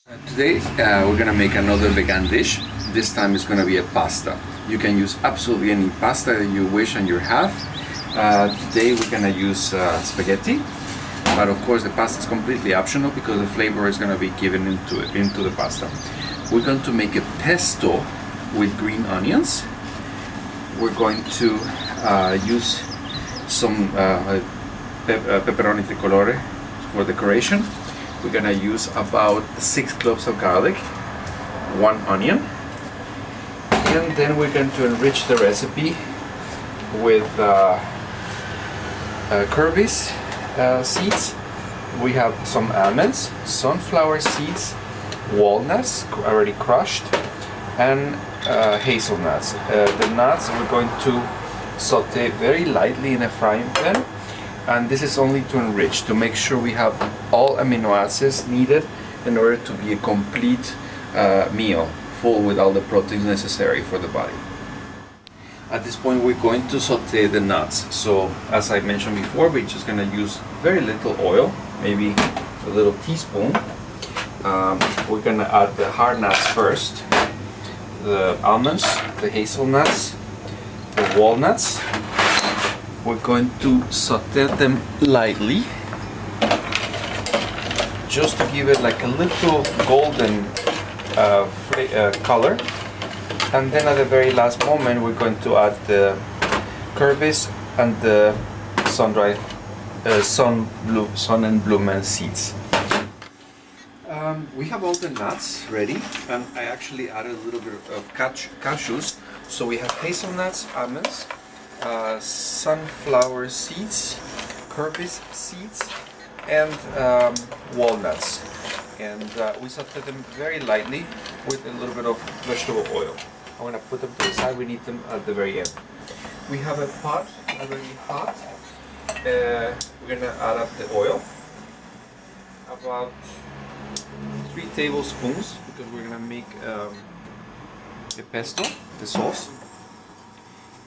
Today we're gonna make another vegan dish. This time it's gonna be a pasta. You can use absolutely any pasta that you wish and you have. Today we're gonna use spaghetti, but of course the pasta is completely optional because the flavor is gonna be given into the pasta. We're going to make a pesto with green onions. We're going to use some pepperoni tricolore for decoration. We're gonna use about 6 cloves of garlic, 1 onion, and then we're going to enrich the recipe with kerberos seeds. We have some almonds, sunflower seeds, walnuts already crushed, and hazelnuts. The nuts we're going to saute very lightly in a frying pan. And this is only to enrich, to make sure we have all amino acids needed in order to be a complete meal, full with all the proteins necessary for the body. At this point we're going to saute the nuts. So as I mentioned before, we're just going to use very little oil, maybe a little teaspoon. We're going to add the hard nuts first, the almonds, the hazelnuts, the walnuts. We're going to saute them lightly, just to give it like a little golden color. And then at the very last moment, we're going to add the kerberos and the sun and blumen seeds. We have all the nuts ready, and I actually added a little bit of cashews. So we have hazelnuts, almonds, sunflower seeds, kerberos seeds, and walnuts, and we saute them very lightly with a little bit of vegetable oil. I'm going to put them to the side. We need them at the very end. We have a pot already hot. We're going to add up the oil, about 3 tablespoons, because we're going to make a pesto, the sauce.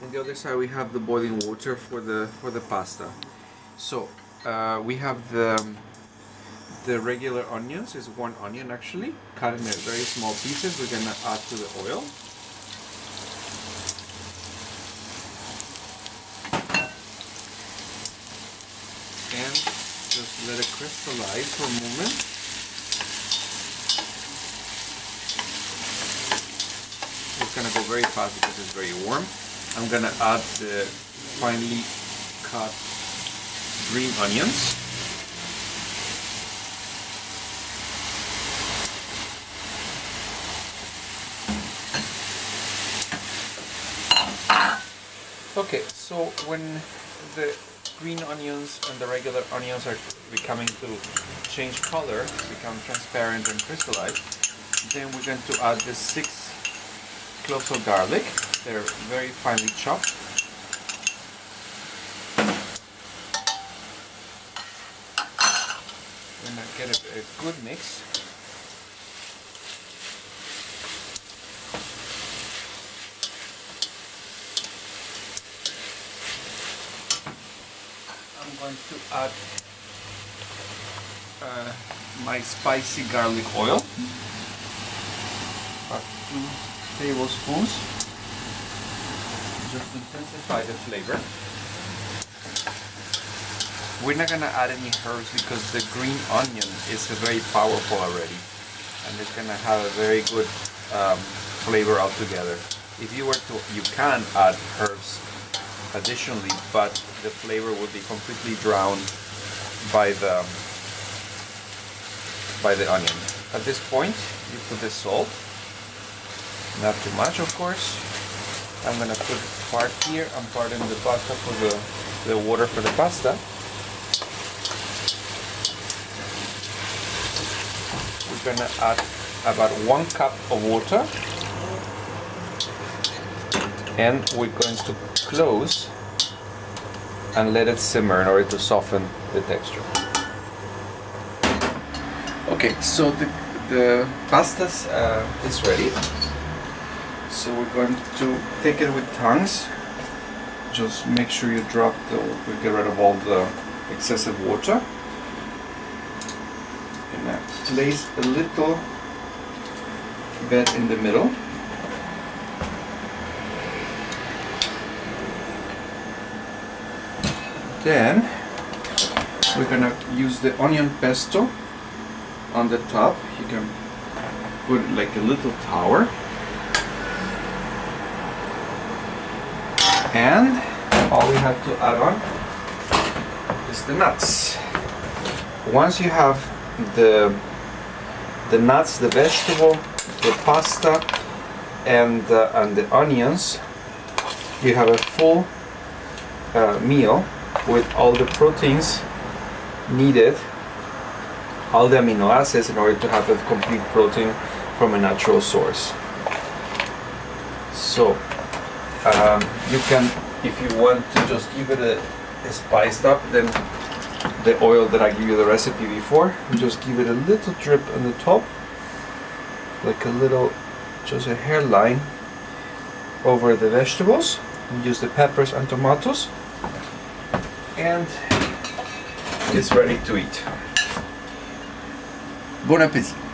On the other side we have the boiling water for the pasta. So we have the regular onions, is 1 onion actually, cut in very small pieces. We're gonna add to the oil. And just let it crystallize for a moment. It's gonna go very fast because it's very warm. I'm gonna add the finely cut green onions. Okay, so when the green onions and the regular onions are becoming to change color, become transparent and crystallized, then we're going to add the 6 cloves of garlic. They're very finely chopped. We're going to get a good mix. I'm going to add my spicy garlic oil, about 2 tablespoons. Just to intensify the flavor. We're not gonna add any herbs because the green onion is very powerful already, and it's gonna have a very good flavor altogether. If you were to, you can add herbs additionally, but the flavor will be completely drowned by the onion. At this point, you put the salt, not too much, of course. I'm gonna put part here and part in the pasta for the water for the pasta. We're gonna add about 1 cup of water, and we're going to close and let it simmer in order to soften the texture. Okay, so the pasta is ready. So we're going to take it with tongs. Just make sure you we get rid of all the excessive water. And place a little bed in the middle. Then we're gonna use the onion pesto on the top. You can put it like a little tower. And all we have to add on is the nuts. Once you have the nuts, the vegetable, the pasta, and the onions, you have a full meal with all the proteins needed, all the amino acids in order to have a complete protein from a natural source. So you can, if you want to just give it a spiced up, then the oil that I give you the recipe before, you just give it a little drip on the top, like a little, just a hairline over the vegetables. You use the peppers and tomatoes, and it's ready to eat. Bon appétit!